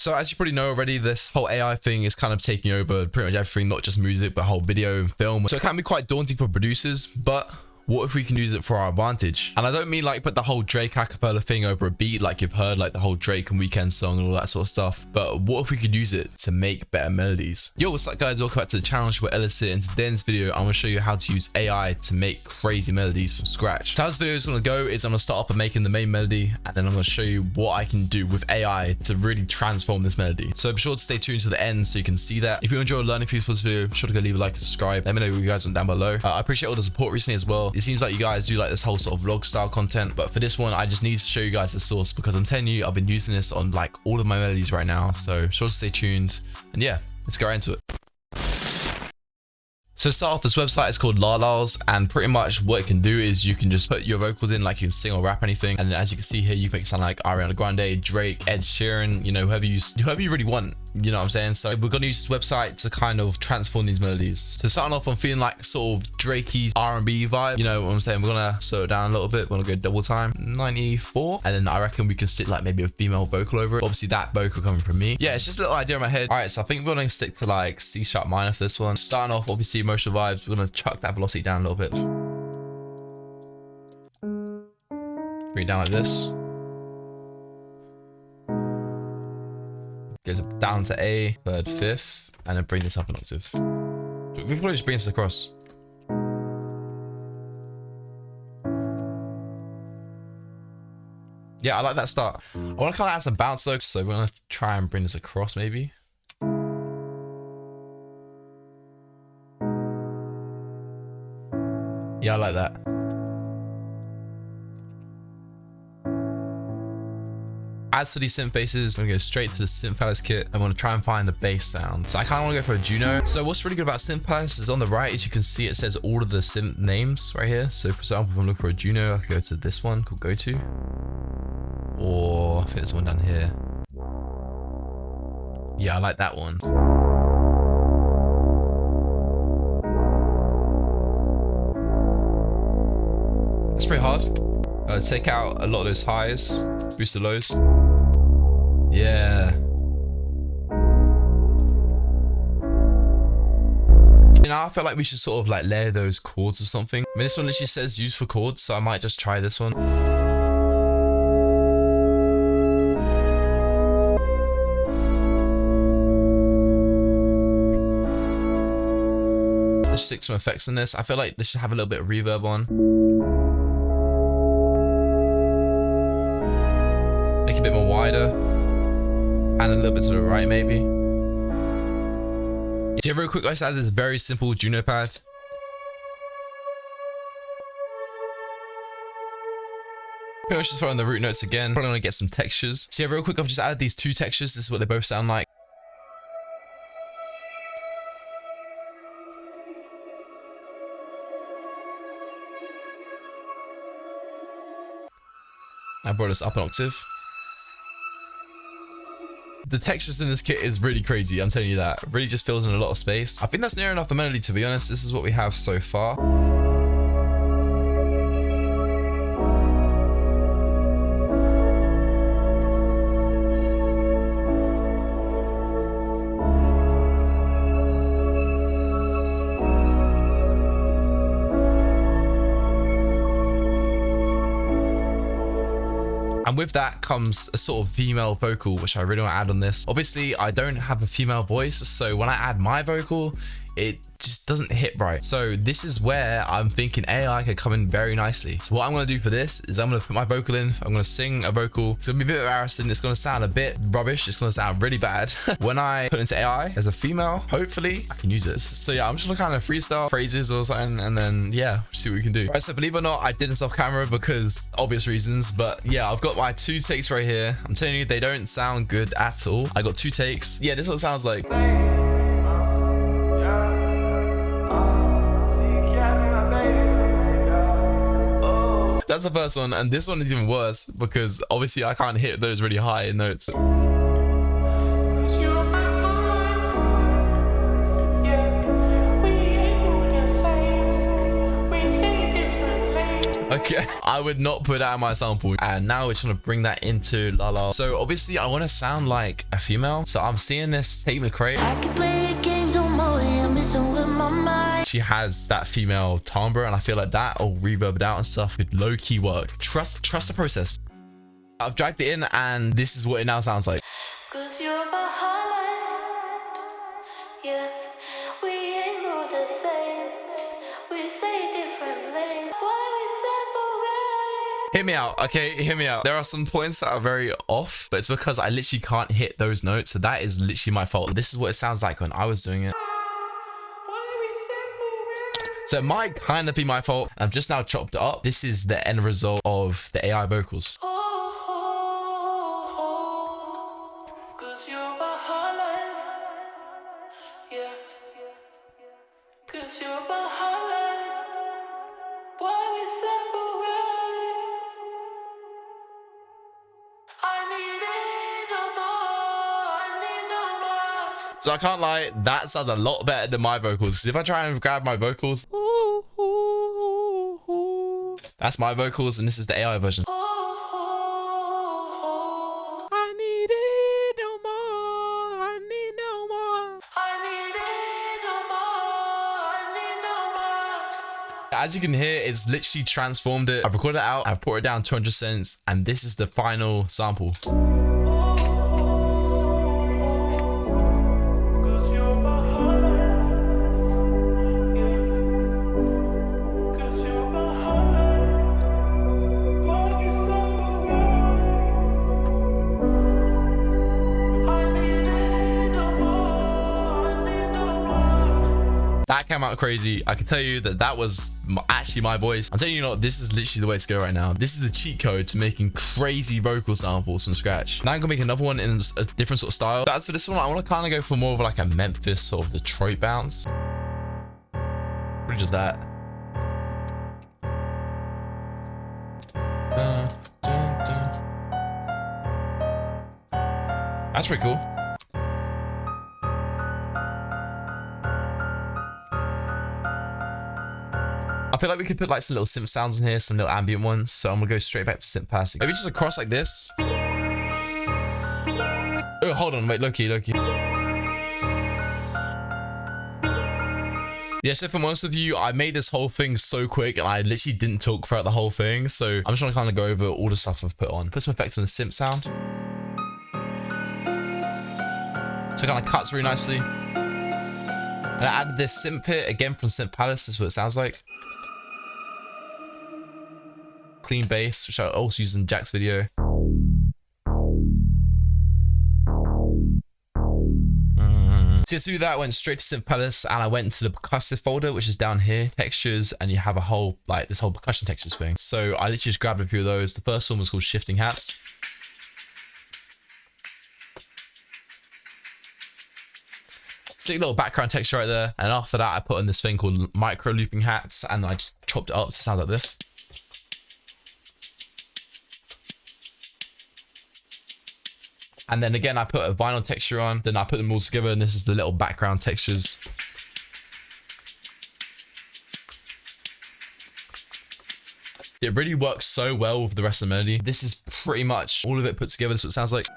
So as you probably know already, this whole AI thing is kind of taking over pretty much everything, not just music, but whole video and film. So it can be quite daunting for producers, but what if we can use it for our advantage? And I don't mean like put the whole Drake acapella thing over a beat like you've heard, like the whole Drake and Weeknd song and all that sort of stuff. But what if we could use it to make better melodies? Yo, what's up guys? Welcome back to the channel. We're Ellis here. In today's video, I'm going to show you how to use AI to make crazy melodies from scratch. So how this video is going to go is I'm going to start off by making the main melody, and then I'm going to show you what I can do with AI to really transform this melody. So be sure to stay tuned to the end so you can see that. If you enjoyed learning things for this video, be sure to go leave a like and subscribe. Let me know what you guys want down below. I appreciate all the support recently as well. It seems like you guys do like this whole sort of vlog style content, but for this one I just need to show you guys the source, because I'm telling you I've been using this on like all of my melodies right now. So be sure to stay tuned, and yeah, let's go right into it. So to start off, this website is called lalals, and pretty much what it can do is you can just put your vocals in, like you can sing or rap anything, and as you can see here, you can make it sound like Ariana Grande, Drake, Ed Sheeran, you know, whoever you really want, you know what I'm saying? So we're gonna use this website to kind of transform these melodies. So starting off, I'm feeling like sort of Drakey R&B vibe, you know what I'm saying? We're gonna slow it down a little bit. We're gonna go double time, 94, and then I reckon we can stick like maybe a female vocal over it. Obviously that vocal coming from me. Yeah, it's just a little idea in my head. All right, so I think we're gonna stick to like C sharp minor for this one. Starting off, obviously emotional vibes. We're gonna chuck that velocity down a little bit. Bring it down like this. Goes down to A, third, fifth, and then bring this up an octave. We can probably just bring this across. Yeah, I like that start. I want to kind of add some bounce though, so we're gonna try and bring this across maybe. Yeah, I like that. Add to these synth basses. I'm gonna go straight to the Synth Palace kit. I'm gonna try and find the bass sound. So I kind of want to go for a Juno. So what's really good about Synth Palace is on the right, as you can see, it says all of the synth names right here. So for example, if I'm looking for a Juno, I can go to this one called Go To, or I think there's one down here. Yeah, I like that one. That's pretty hard. Take out a lot of those highs, boost the lows. Yeah. You know, I feel like we should sort of like layer those chords or something. I mean, this one literally says use for chords, so I might just try this one. Let's stick some effects in this. I feel like this should have a little bit of reverb on. Make it a bit more wider, and a little bit to the right maybe. Yeah, real quick, I just added this very simple Juno pad. Pretty much just throw in the root notes again. Probably gonna get some textures. So yeah, real quick, I've just added these two textures. This is what they both sound like. I brought this up an octave. The textures in this kit is really crazy, I'm telling you that. It really just fills in a lot of space. I think that's near enough the melody, to be honest. This is what we have so far. And with that comes a sort of female vocal, which I really want to add on this. Obviously, I don't have a female voice, so when I add my vocal, it just doesn't hit right. So this is where I'm thinking AI could come in very nicely. So what I'm going to do for this is I'm going to put my vocal in. I'm going to sing a vocal. It's going to be a bit embarrassing. It's going to sound a bit rubbish. It's going to sound really bad. When I put it into AI as a female, hopefully I can use this. So yeah, I'm just going to kind of freestyle phrases or something, and then yeah, see what we can do. All right, so believe it or not, I did this off camera because obvious reasons, but yeah, I've got my 2 takes right here. I'm telling you, they don't sound good at all. I got 2 takes. Yeah, this is what it sounds like. That's the first one, and this one is even worse because obviously I can't hit those really high notes. Okay, I would not put that in my sample. And now we're trying to bring that into lalals. So obviously I want to sound like a female. So I'm seeing this Tate McRae. I could play games on my way, I'm messing with my mind. She has that female timbre, and I feel like that all reverbed out and stuff could low-key work. Trust the process. I've dragged it in, and this is what it now sounds like. Cause you're my heart. Yeah, we ain't both the same. We say different lanes. Why we separate? Hear me out, okay? Hear me out. There are some points that are very off, but it's because I literally can't hit those notes. So that is literally my fault. This is what it sounds like when I was doing it. So it might kind of be my fault. I've just now chopped it up. This is the end result of the AI vocals. Cause you're my heartland. Yeah. Cause you're my heartland. Why we separate? I need it no more. I need no more. So I can't lie, that sounds a lot better than my vocals. 'Cause if I try and grab my vocals, that's my vocals, and this is the AI version. I need it no more. I need no more. I need it no more. I need no more. As you can hear, it's literally transformed it. I've recorded it out, I've put it down 200 cents, and this is the final sample. That came out crazy. I can tell you that that was actually my voice. I'm telling you, this is literally the way to go right now. This is the cheat code to making crazy vocal samples from scratch. Now I'm gonna make another one in a different sort of style. But for this one, I want to kind of go for more of like a Memphis sort of Detroit bounce. Pretty just that. That's pretty cool. I feel like we could put like some little synth sounds in here, some little ambient ones. So I'm gonna go straight back to synth passing. Maybe just across like this. Oh, hold on, wait, low-key. Yeah, so if I'm honest with you, I made this whole thing so quick and I literally didn't talk throughout the whole thing. So I'm just trying to kind of go over all the stuff I've put on. Put some effects on the synth sound. So it kind of cuts really nicely. And I added this synth hit again from Synth Palace. This is what it sounds like. Clean bass, which I also used in Jack's video. So to do that, I went straight to Synth Palace and I went to the percussive folder, which is down here, textures, and you have a whole, like this whole percussion textures thing. So I literally just grabbed a few of those. The first one was called Shifting Hats. Sick little background texture right there. And after that, I put in this thing called micro looping hats and I just chopped it up to sound like this. And then again, I put a vinyl texture on, then I put them all together and this is the little background textures. It really works so well with the rest of the melody. This is pretty much all of it put together. This is what it sounds like.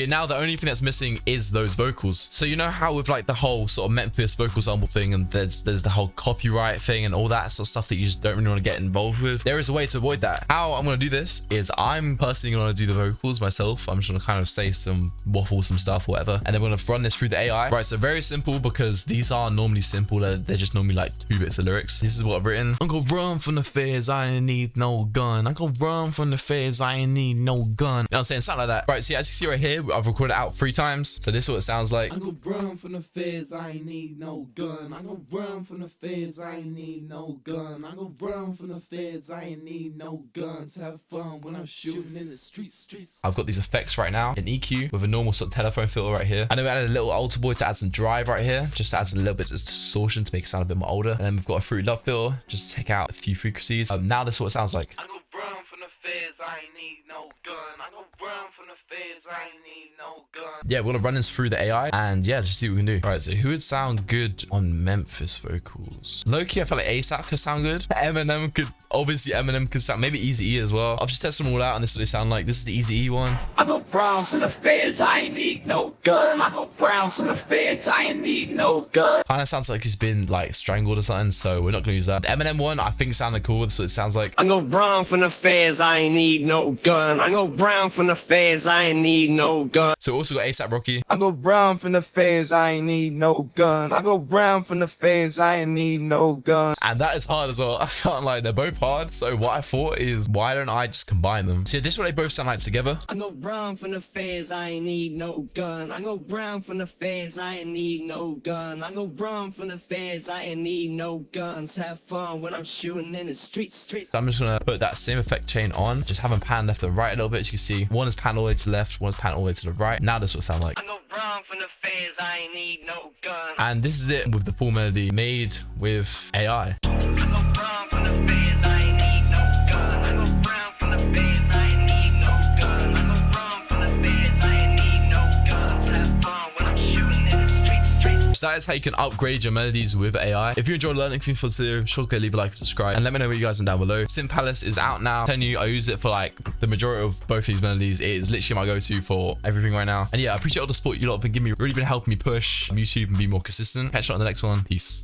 Now the only thing that's missing is those vocals. So you know how with like the whole sort of Memphis vocal sample thing and there's the whole copyright thing and all that sort of stuff that you just don't really want to get involved with. There is a way to avoid that. How I'm going to do this is I'm personally going to do the vocals myself. I'm just going to kind of say some waffle, some stuff, whatever. And then we're going to run this through the AI. Right, so very simple because these are normally simple. They're just normally like 2 bits of lyrics. This is what I've written. I'm going to run from the feds. I ain't need no gun. I'm going to run from the feds. I ain't need no gun. You know what I'm saying? Something like that. Right, so as you see right here, I've recorded it out 3 times. So this is what it sounds like. I'm gonna run from the feds, I ain't need no gun. I'm gonna run from the feds, I ain't need no gun. I'm gonna run from the feds, I ain't need no guns. Have fun when I'm shooting in the streets. I've got these effects right now in EQ with a normal sort of telephone filter right here. And then we added a little altar boy to add some drive right here. Just adds a little bit of distortion to make it sound a bit more older. And then we've got a Fruity Love filter just to take out a few frequencies. Now this is what it sounds like. I'm gonna run from the feds, I ain't need no gun. I gon' run from the feds, I ain't need no gun. Yeah, we're gonna run this through the AI and yeah, just see what we can do. All right, so who would sound good on Memphis vocals? Low-key, I feel like ASAP could sound good. Eminem could, obviously Eminem could sound, maybe Eazy-E as well. I'll just test them all out and this is what they sound like. This is the Eazy-E one. I go brown from the feds, I ain't need no gun. I go brown from the feds, I ain't need no gun. Kind of sounds like he's been like strangled or something, so we're not gonna use that. The Eminem one, I think sounded cool. That's what it sounds like. I go brown from the feds, I ain't need no gun. I go brown from the feds, I ain't need no gun. So we also got ASAP Rocky. I go brown from the feds, I ain't need no gun. I go brown from the feds, I ain't need no gun. And that is hard as well. I can't lie, they're both hard. So what I thought is, why don't I just combine them? See, this is what they both sound like together. I go brown from the feds, I ain't need no gun. I go brown from the feds, I ain't need no gun. I go brown from the feds, I ain't need no guns. Have fun when I'm shooting in the streets. So I'm just gonna put that same effect chain on, just have them pan left and right a little bit. As you can see, one is pan all the way to the left, one is pan all the way to the right. Now this will sound like. I go brown from the feds, I ain't need no gun. And this is it with the full melody made with AI. I go brown from the feds, I ain't need no gun. I go brown from the feds, I ain't need no gun. I go brown from the feds, I ain't need no guns. Have fun when I'm shooting in the streets. So that is how you can upgrade your melodies with AI. If you enjoyed learning things for this video, sure to leave a like and subscribe, and let me know what you guys are down below. Synth Palace is out now. I'm telling you, I use it for like the majority of both these melodies. It is literally my go-to for everything right now. And yeah, I appreciate all the support you lot have been giving me. Really been helping me push YouTube and be more consistent. Catch you on the next one. Peace.